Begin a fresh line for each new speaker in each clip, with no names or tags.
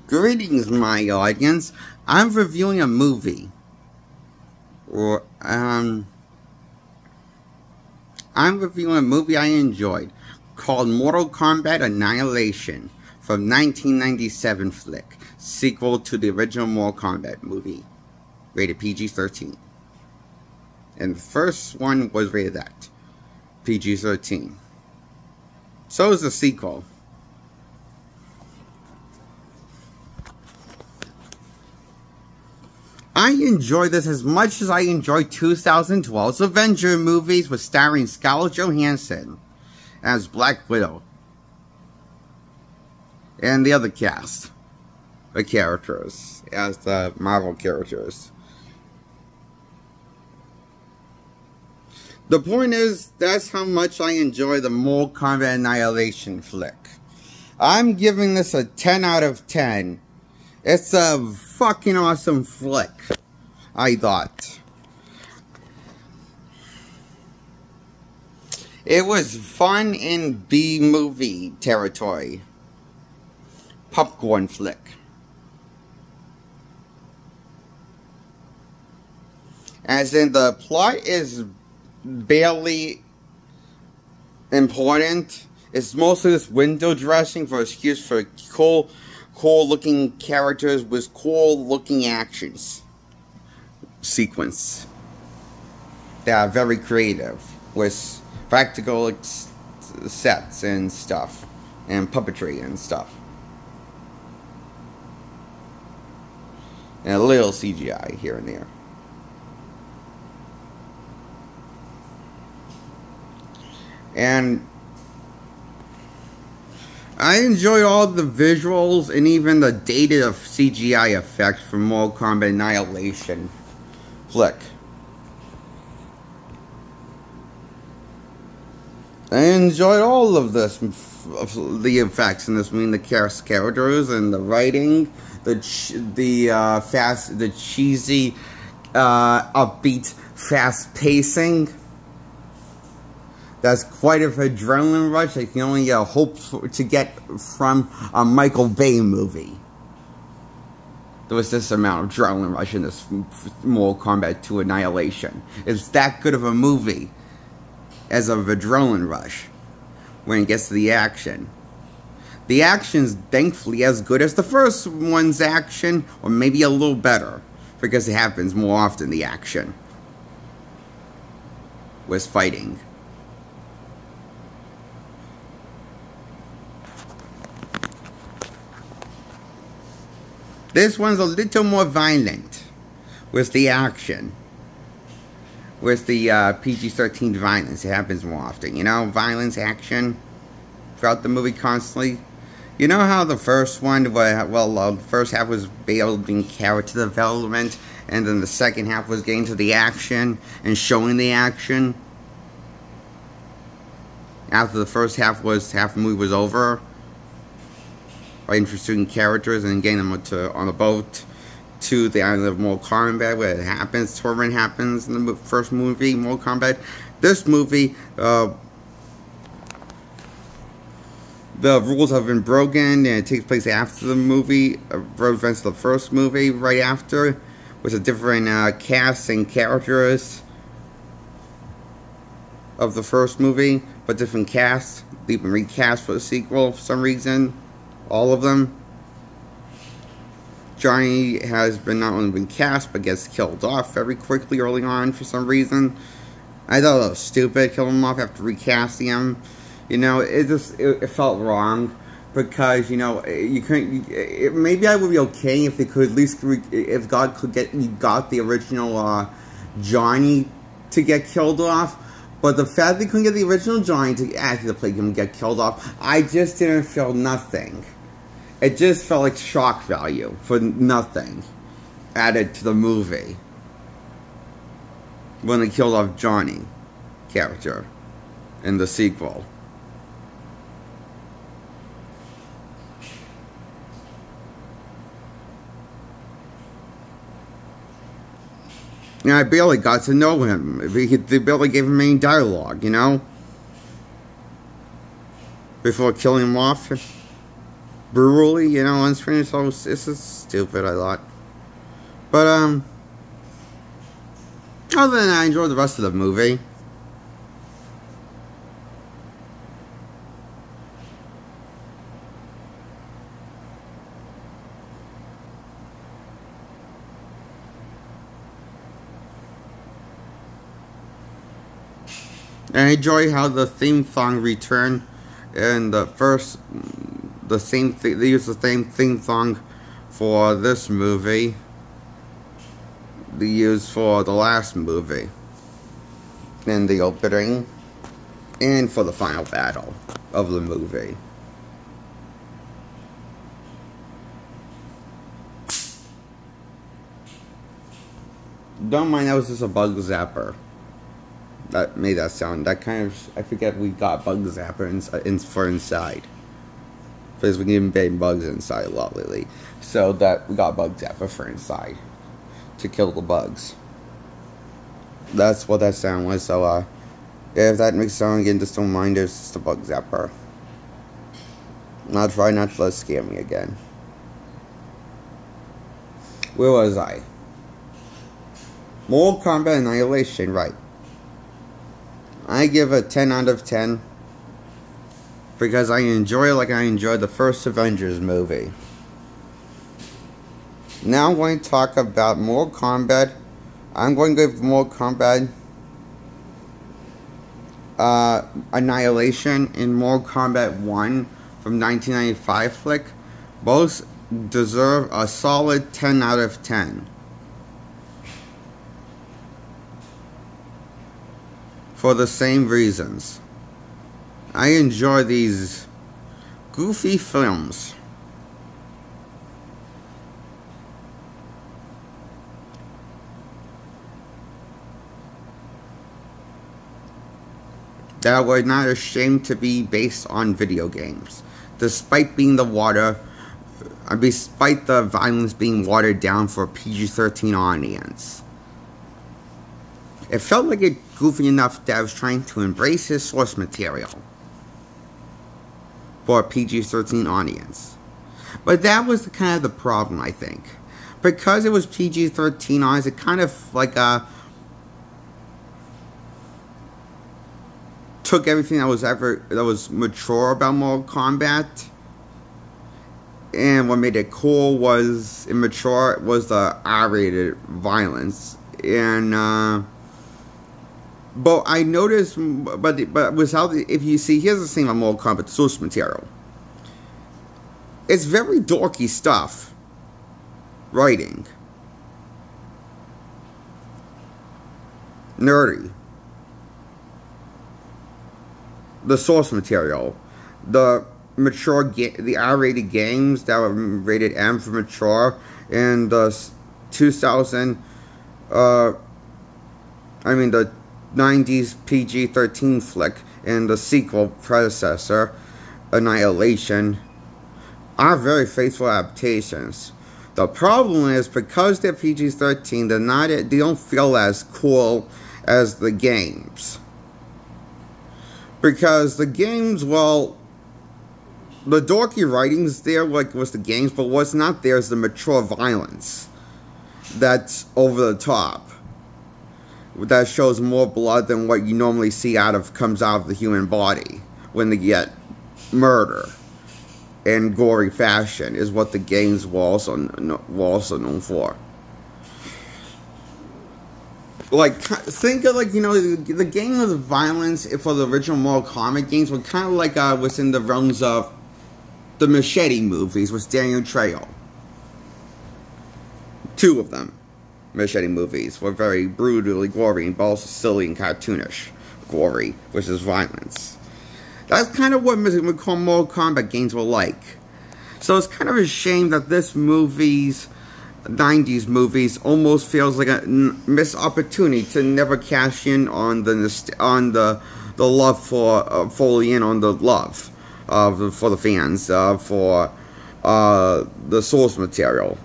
Greetings, my audience. I'm reviewing a movie. I'm reviewing a movie I enjoyed called Mortal Kombat Annihilation from 1997 flick, sequel to the original Mortal Kombat movie, rated PG-13. And the first one was rated at PG-13. So is the sequel. I enjoy this as much as I enjoyed 2012's Avenger movies with starring Scarlett Johansson as Black Widow and the other cast of characters as the Marvel characters. The point is, that's how much I enjoy the Mortal Kombat Annihilation flick. I'm giving this a 10 out of 10. It's a fucking awesome flick, I thought. It was fun in B-movie territory. Popcorn flick. As in, the plot is barely important. It's mostly this window dressing for excuse for cool looking characters with cool looking actions sequence that are very creative with practical sets and stuff and puppetry and stuff and a little CGI here and there. And I enjoyed all the visuals and even the dated CGI effects from Mortal Kombat Annihilation flick. I enjoyed all of this, the effects in this, I mean the characters and the writing, the cheesy, upbeat, fast pacing. That's quite an adrenaline rush that you can only hope to get from a Michael Bay movie. There was this amount of adrenaline rush in this Mortal Kombat 2 Annihilation. It's that good of a movie as of adrenaline rush when it gets to the action. The action's thankfully as good as the first one's action, or maybe a little better, because it happens more often, the action was fighting. This one's a little more violent with the action. With the PG-13 violence. It happens more often. You know, violence, action throughout the movie constantly. You know how the first one, well, the first half was building character development, and then the second half was getting to the action and showing the action. After the first half the movie was over. By introducing characters and getting them on a boat to the island of Mortal Kombat, where it happens. Tournament happens in the first movie, Mortal Kombat. This movie, the rules have been broken, and it takes place after the movie, events of the first movie, right after, with a different cast and characters of the first movie, but different casts. They've been recast for the sequel for some reason. All of them. Johnny has not only been cast, but gets killed off very quickly early on for some reason. I thought it was stupid, killing him off after recasting him. You know, it felt wrong. Because, you know, you couldn't, maybe I would be okay if they could at least, if God could got the original Johnny to get killed off. But the fact they couldn't get the original Johnny to actually play him get killed off, I just didn't feel nothing. It just felt like shock value for nothing added to the movie when they killed off Johnny character in the sequel. And I barely got to know him. They barely gave him any dialogue, you know? Before killing him off. brutally, you know, on screen. So it's just stupid, I thought. But, other than that, I enjoyed the rest of the movie. And I enjoy how the theme song returned in the first, they used the same theme song for this movie they used for the last movie in the opening and for the final battle of the movie. Don't mind, that was just a bug zapper. That made that sound. That kind of, I forget we got bug zapper for inside. Because we didn't been bugs inside a lot lately. So that we got bug zapper for inside. To kill the bugs. That's what that sound was. So if that makes sound again, just don't mind, it's just a bug zapper. And I'll try not to let it scare me again. Where was I? Mortal Kombat Annihilation, right. I give it 10 out of 10 because I enjoy it like I enjoyed the first Avengers movie. Now I'm going to talk about Mortal Kombat. I'm going to give Mortal Kombat Annihilation and Mortal Kombat 1 from 1995 flick. Both deserve a solid 10 out of 10. For the same reasons. I enjoy these goofy films. That were not ashamed to be based on video games. Despite being despite the violence being watered down for a PG-13 audience. It felt like it goofy enough that I was trying to embrace his source material for a PG-13 audience. But that was kind of the problem, I think. Because it was PG-13 audience, it kind of like took everything that was mature about Mortal Kombat, and what made it cool was immature was the R-rated violence. And but I noticed, but without, if you see, here's the thing about Mortal Kombat source material. It's very dorky stuff. Writing. Nerdy. The source material. The the R-rated games that were rated M for mature, and the 2000, the 90s PG-13 flick and the sequel predecessor, Annihilation, are very faithful adaptations. The problem is, because they're PG-13, they don't feel as cool as the games. Because the games, well, the dorky writing's there like was the games, but what's not there is the mature violence that's over the top. That shows more blood than what you normally see comes out of the human body when they get murder in gory fashion, is what the games were also known for. Like, think of, like, you know, the game of the violence for the original Mortal Kombat games were kind of like was in the realms of the Machete movies with Daniel Trejo. Two of them. Machete movies were very brutally gory, but also silly and cartoonish gory, which is violence. That's kind of what we call Mortal Kombat games were like. So it's kind of a shame that this 90s movies almost feels like a missed opportunity to never cash in on the love for fully in on the love for the fans for the source material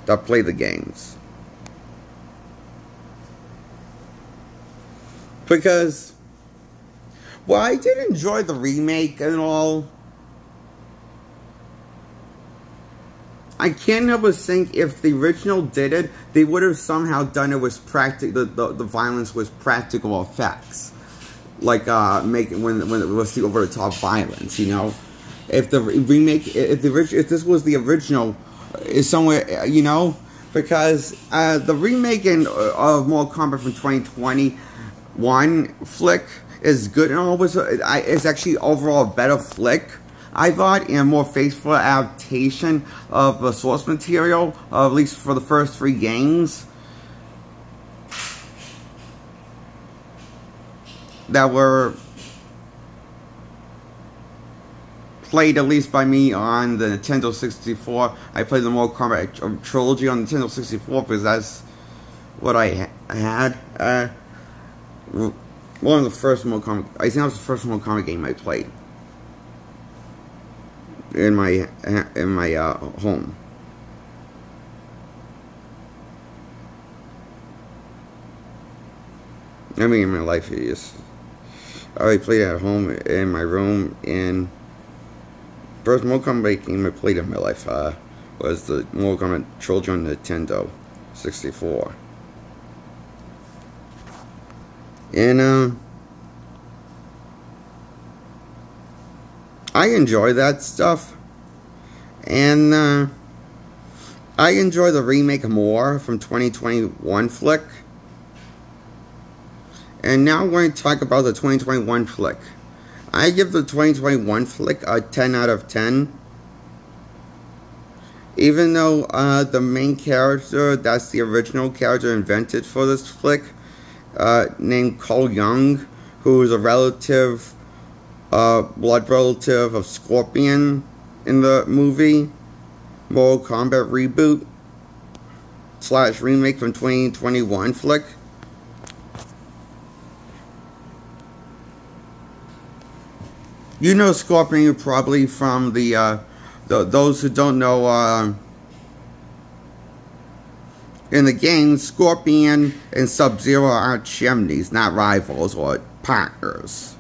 that play the games. Because, well, I did enjoy the remake and all, I can't help but think if the original did it, they would have somehow done it with the violence was practical effects, like making when it was the over the top violence. You know, if the remake, if this was the original, is somewhere, you know, because the remake of Mortal Kombat from 2021 flick is good and all, it's actually overall a better flick, I thought, and a more faithful adaptation of the source material, at least for the first 3 games that were played, at least by me, on the Nintendo 64. I played the Mortal Kombat trilogy on Nintendo 64 because that's what I had. One of the first Mortal Kombat, I think that was the first Mortal Kombat game I played in my home. I mean, in my life, I already played at home in my room. And first Mortal Kombat game I played in my life was the Mortal Kombat trilogy on Nintendo 64. And I enjoy that stuff, and I enjoy the remake more from 2021 flick. And now I'm going to talk about the 2021 flick. I give the 2021 flick a 10 out of 10. Even though the main character, that's the original character invented for this flick, named Cole Young, who is a relative, blood relative of Scorpion in the movie Mortal Kombat reboot / remake from 2021 flick. You know Scorpion probably from those who don't know, in the game, Scorpion and Sub-Zero are chimneys, not rivals or partners.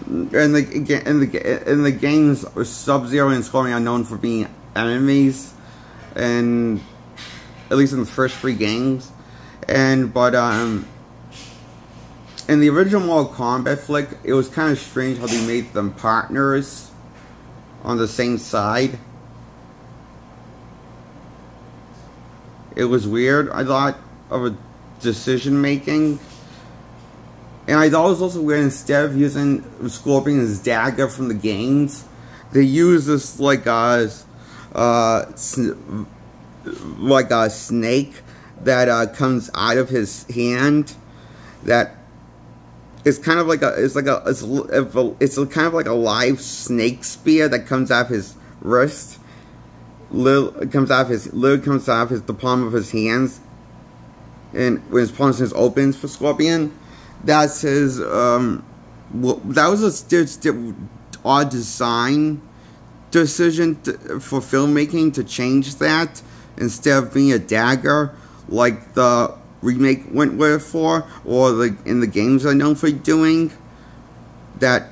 In the games, Sub-Zero and Scorpion are known for being enemies, and at least in the first 3 games. But in the original Mortal Kombat flick, it was kind of strange how they made them partners on the same side. It was weird, I thought, of a decision making. And I thought it was also weird, instead of using Scorpion's dagger from the games, they use this like a snake that comes out of his hand. That is kind of like it's kind of like a live snake spear that comes out of his wrist. Comes out of the palm of his hands, and when his palm opens for Scorpion, that's his. That was a odd design decision for filmmaking to change that, instead of being a dagger like the remake went with for, or in the games are known for doing. That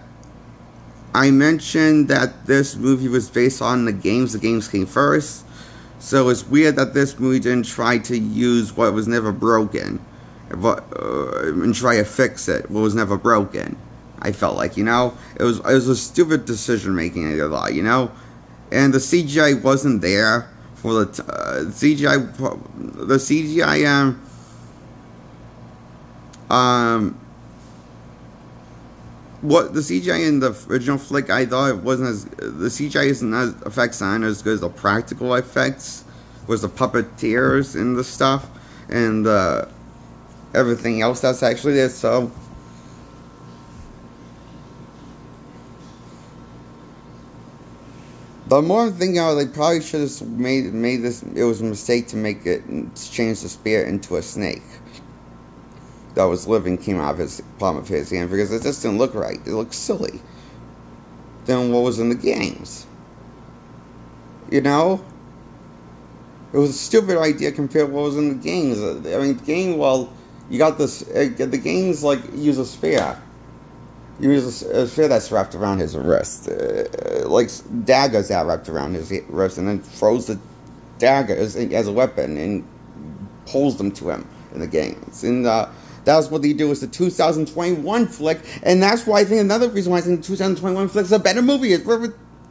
I mentioned that this movie was based on the games. The games came first, so it's weird that this movie didn't try to use what was never broken, and try to fix it what was never broken. I felt like, you know, it was a stupid decision making, I thought, you know, and the CGI wasn't there for the CGI. What the CGI in the original flick, I thought it wasn't as, the CGI isn't as, effects aren't as good as the practical effects, was the puppeteers and the stuff, and everything else that's actually there. So the more thing, you know, they probably should have made this. It was a mistake to change the spear into a snake that was living, came out of his palm of his hand, because it just didn't look right. It looked silly than what was in the games. You know, it was a stupid idea compared to what was in the games. I mean, the game, well, you got this. The games like use a spear. He uses a spear that's wrapped around his wrist, like daggers that wrapped around his wrist, and then throws the daggers as a weapon and pulls them to him in the games. And that's what they do with the 2021 flick, and that's why I think another reason why I think the 2021 flick is a better movie.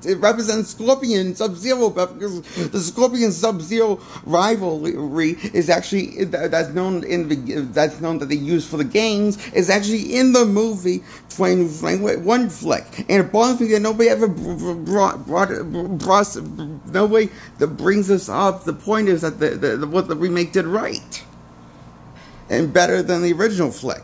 It represents Scorpion and Sub-Zero, because the Scorpion Sub-Zero rivalry is actually that's known that they use for the games is actually in the movie 21 flick. And it bothers me that nobody ever nobody that brings this up. The point is that what the remake did right and better than the original flick.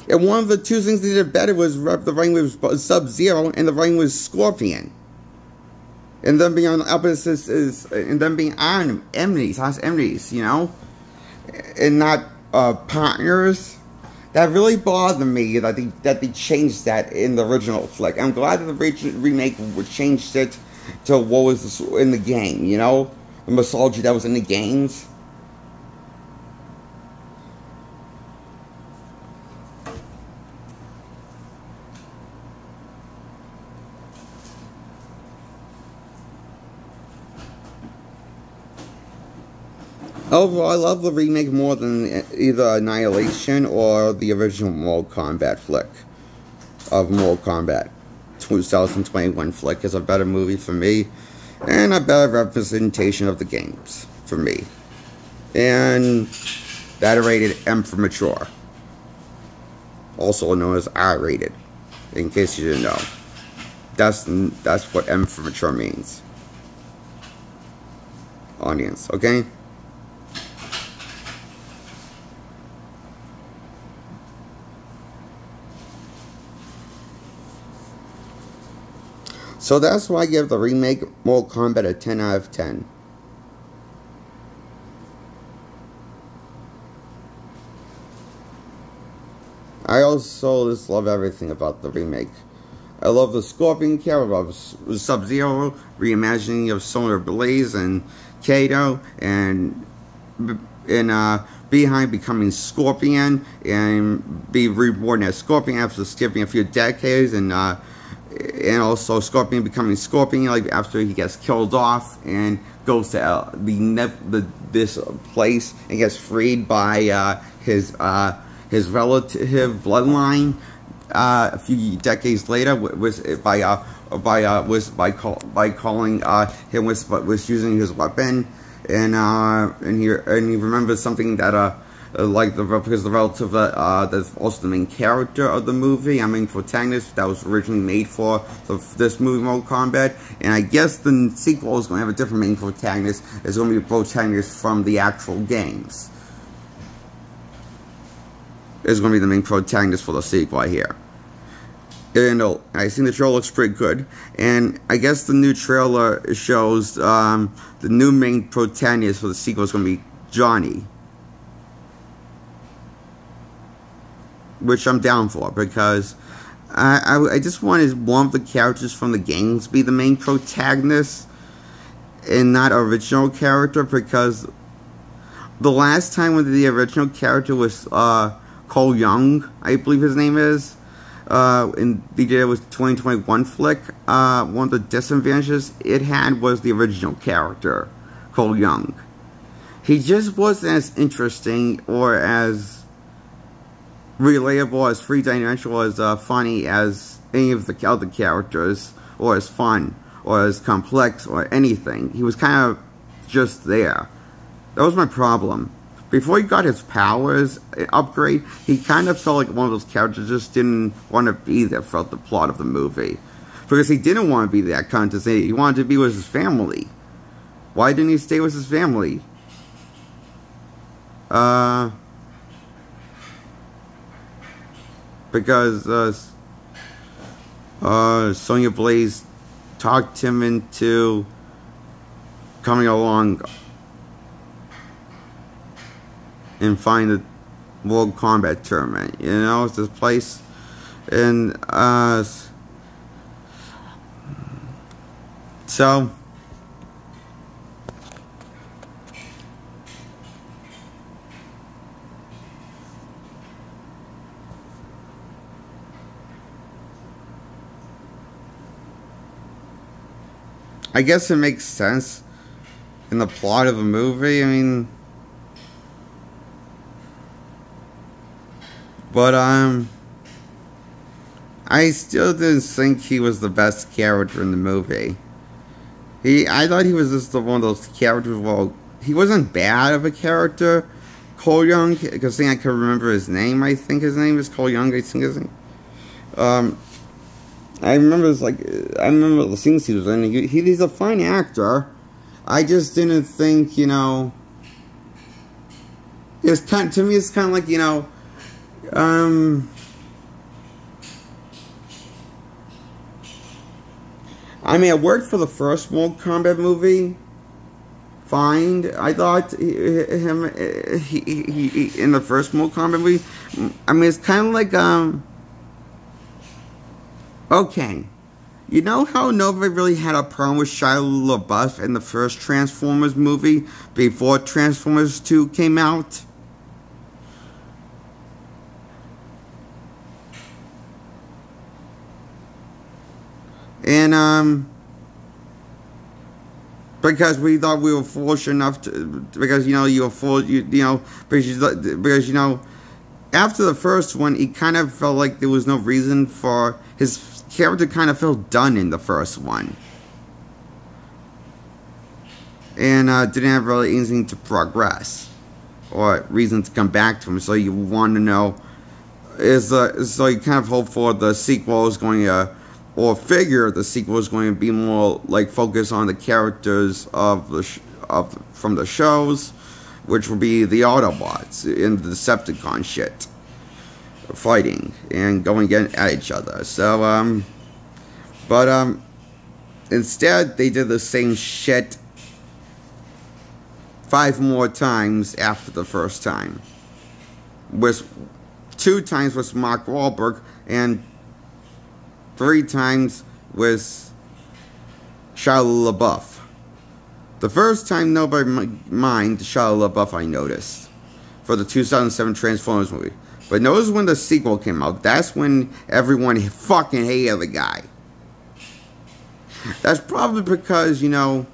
And one of the two things they did better was the running with Sub-Zero and the running with Scorpion. And then being on the opposites and then being on enemies, you know? And not partners. That really bothered me that they changed that in the original flick. I'm glad that the remake changed it to what was in the game, you know? The mythology that was in the games. Overall, I love the remake more than either Annihilation or the original Mortal Kombat flick of Mortal Kombat. 2021 flick is a better movie for me, and a better representation of the games for me. And that rated M for mature. Also known as R-rated, in case you didn't know. That's what M for mature means. Audience, okay? So that's why I give the remake Mortal Kombat a 10 out of 10. I also just love everything about the remake. I love the Scorpion character, of Sub-Zero, reimagining of Solar Blaze and Kato, and Behind becoming Scorpion, and be reborn as Scorpion after skipping a few decades, and also Scorpion becoming Scorpion, like after he gets killed off and goes to this place and gets freed by his relative bloodline a few decades later by calling him was using his weapon, and he remembers something that because the relative that's also the main character of the movie, I mean protagonist that was originally made for this movie Mortal Kombat, and I guess the sequel is going to have a different main protagonist. It's going to be a protagonist from the actual games. It's going to be the main protagonist for the sequel, I hear. And I think the trailer looks pretty good, and I guess the new trailer shows the new main protagonist for the sequel is going to be Johnny. Which I'm down for, because I just wanted one of the characters from the games be the main protagonist and not original character, because the last time when the original character was Cole Young, I believe his name is, and they did it with 2021 flick, one of the disadvantages it had was the original character, Cole Young. He just wasn't as interesting or as relatable, as three-dimensional, as funny as any of the other characters, or as fun, or as complex, or anything. He was kind of just there. That was my problem. Before he got his powers upgrade, he kind of felt like one of those characters just didn't want to be there throughout the plot of the movie. Because he didn't want to be that kind of thing. He wanted to be with his family. Why didn't he stay with his family? Because Sonya Blaze talked him into coming along and find the World Combat Tournament. You know, it's this place, and so I guess it makes sense in the plot of the movie. I mean, but I still didn't think he was the best character in the movie. I thought he was just one of those characters. Well, he wasn't bad of a character, Cole Young, because I can remember his name. I think his name is Cole Young. I think his name. I remember I remember the scenes he was in. He's a fine actor. I just didn't think, you know. It's to me, it's kind of like, you know, I mean, it worked for the first Mortal Kombat movie. Fine, I thought he in the first Mortal Kombat movie. I mean, it's kind of like okay, you know how nobody really had a problem with Shia LaBeouf in the first Transformers movie before Transformers 2 came out? And because we thought we were foolish enough to, because you know because you know after the first one, it kind of felt like there was no reason for his character. Kind of felt done in the first one, and didn't have really anything to progress or reason to come back to him. So you want to know so you kind of hope for the sequel is going to. Or figure the sequel is going to be more like focus on the characters of from the shows, which will be the Autobots and the Decepticon shit, fighting and going at each other. So but instead they did the same shit 5 more times after the first time, with 2 times with Mark Wahlberg and 3 times with Shia LaBeouf. The first time nobody minded Shia LaBeouf, I noticed, for the 2007 Transformers movie. But notice when the sequel came out, that's when everyone fucking hated the guy. That's probably because, you know,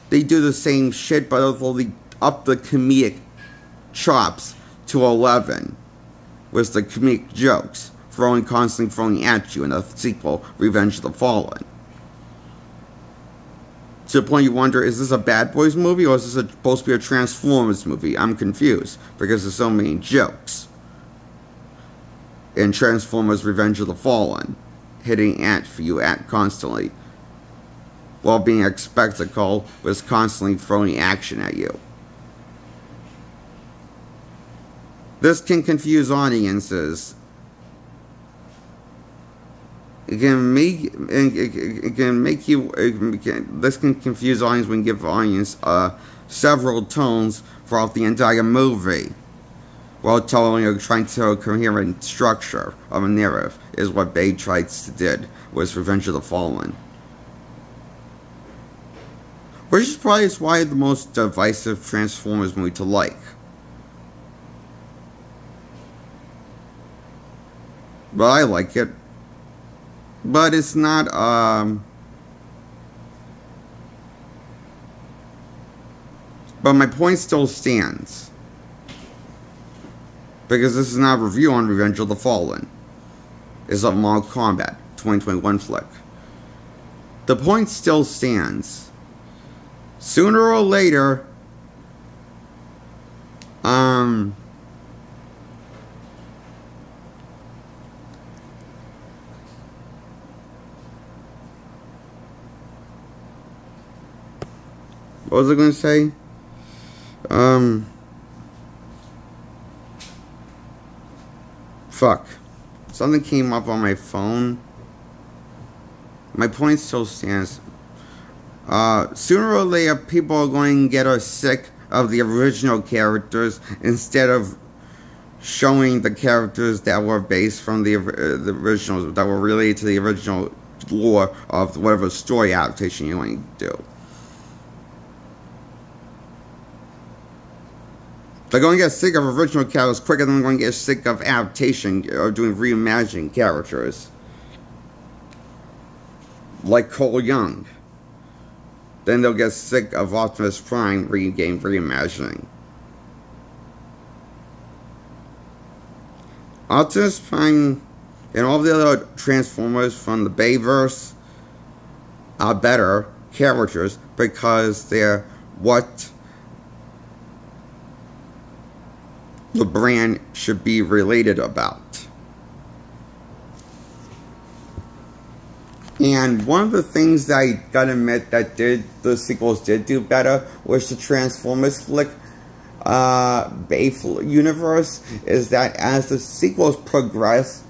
they do the same shit, but only up the comedic chops to 11 with the comedic jokes. Constantly throwing at you in the sequel, Revenge of the Fallen. To the point you wonder, is this a Bad Boys movie or is this supposed to be a Transformers movie? I'm confused because there's so many jokes in Transformers Revenge of the Fallen, hitting at you constantly, while being a spectacle was constantly throwing action at you. This can confuse audiences. This can confuse audience when give audience several tones throughout the entire movie, while trying to tell a coherent structure of a narrative is what Bay tried to did with Revenge of the Fallen, which is probably why the most divisive Transformers movie to like. But I like it. But it's not, but my point still stands. Because this is not a review on Revenge of the Fallen. It's a Mortal Kombat 2021 flick. The point still stands. Sooner or later, what was I going to say? Fuck. Something came up on my phone. My point still stands. Sooner or later, people are going to get sick of the original characters instead of showing the characters that were based from the originals, that were related to the original lore of whatever story adaptation you want to do. They're going to get sick of original characters quicker than they're going to get sick of adaptation or doing reimagining characters. Like Cole Young. then they'll get sick of Optimus Prime reimagining. Optimus Prime and all the other Transformers from the Bayverse are better characters because they're what the brand should be related about. And one of the things that I gotta admit that the sequels did do better was the Transformers flick universe, is that as the sequels progress,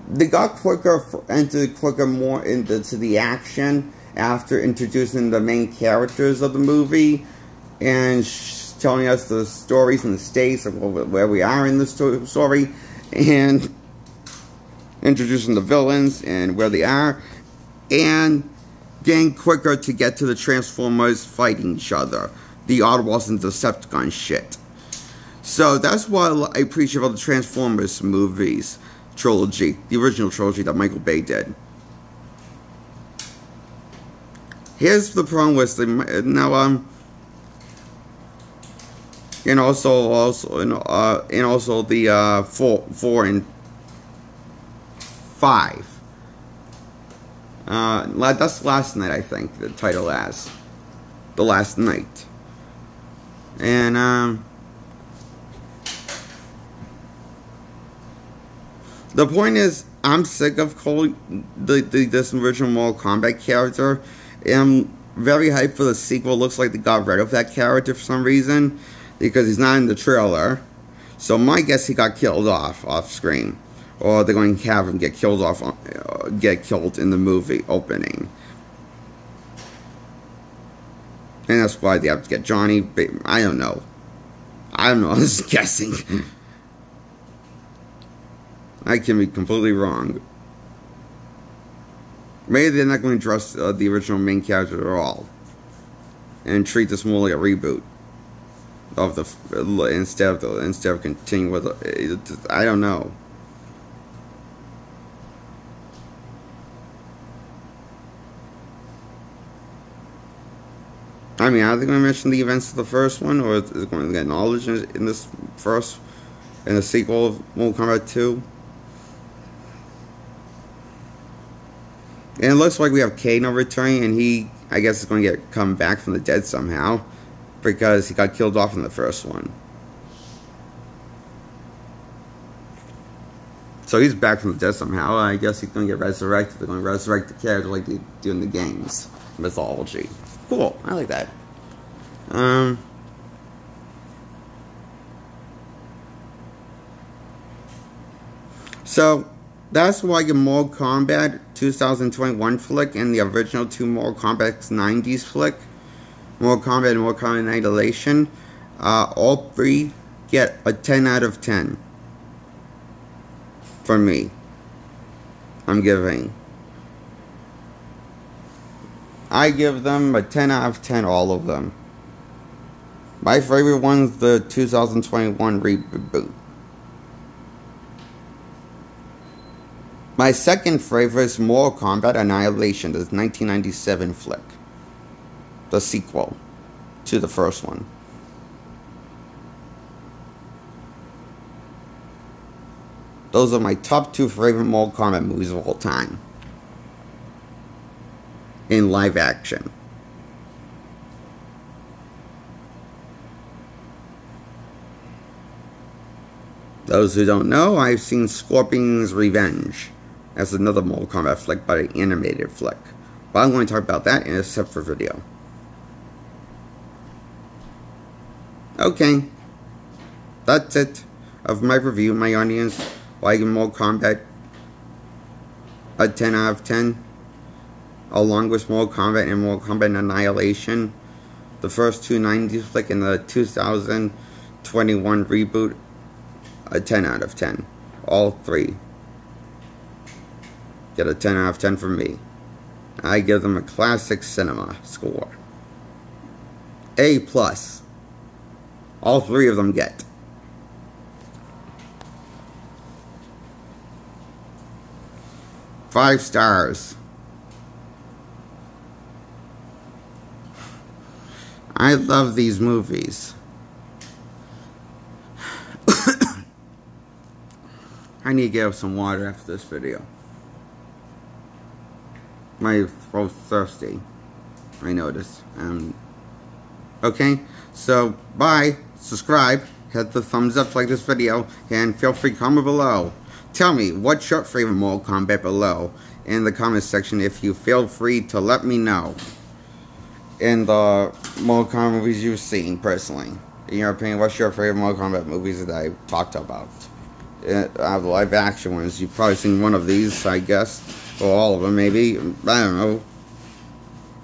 they got quicker more into the action after introducing the main characters of the movie and telling us the stories and the stakes of where we are in the story, and introducing the villains and where they are, and getting quicker to get to the Transformers fighting each other, the Autobots and Decepticon shit. So that's what I appreciate about the Transformers movies trilogy, the original trilogy that Michael Bay did. Here's the problem with the and also the 4 and 5. That's Last Night, I think the title as The Last Night, and the point is, I'm sick of calling this original Mortal Kombat character, and I'm very hyped for the sequel. Looks like they got rid of that character for some reason because he's not in the trailer. So my guess, he got killed off screen, or they're going to have him get killed in the movie opening. And that's why they have to get Johnny. I don't know. I'm just guessing. I can be completely wrong. Maybe they're not going to address the original main character at all, and treat this more like a reboot of instead of continuing with it. I don't know. I mean, are they going to mention the events of the first one, or is it going to get knowledge in the sequel of Mortal Kombat 2? And it looks like we have Kano returning, and he, I guess, is going to come back from the dead somehow, because he got killed off in the first one. So he's back from the dead somehow. I guess he's going to get resurrected. They're going to resurrect the character like they do in the games mythology. Cool, I like that. So that's why the Mortal Kombat 2021 flick and the original two Mortal Kombat 90s flick, Mortal Kombat and Mortal Kombat Annihilation, all three get a 10 out of 10 for me. I give them a 10 out of 10, all of them. My favorite one's the 2021 reboot. My second favorite is Mortal Kombat Annihilation, the 1997 flick. The sequel to the first one. Those are my top two favorite Mortal Kombat movies of all time. In live action. Those who don't know, I've seen Scorpion's Revenge as another Mortal Kombat flick, but an animated flick. But I'm going to talk about that in a separate video. Okay. That's it of my review. My audience, like Mortal Kombat, a 10 out of 10. Along with Mortal Kombat and Mortal Kombat Annihilation, the first two 90s flick and the 2021 reboot, a 10 out of 10. All three get a 10 out of 10 from me. I give them a classic cinema score. A+. All three of them get. $5 stars. I love these movies. I need to get some water after this video. My throat's thirsty. I noticed. Okay, so bye. Subscribe. Hit the thumbs up to like this video. And feel free to comment below. Tell me, what's your favorite Mortal Kombat below in the comment section if you feel free to let me know. In the Mortal Kombat movies you've seen, personally. In your opinion, what's your favorite Mortal Kombat movies that I talked about? Out of the live action ones, you've probably seen one of these, I guess. Or all of them, maybe. I don't know.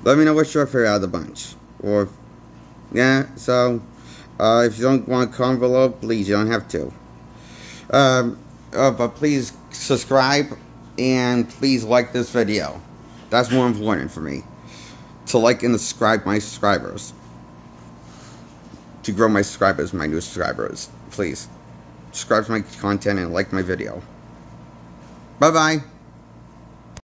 Let me know what's your favorite out of the bunch. Or, yeah, so, if you don't want to comment below, please, you don't have to. But please subscribe, and please like this video. That's more important for me. To like and subscribe my subscribers. To grow my subscribers, my new subscribers. Please. Subscribe to my content and like my video. Bye-bye.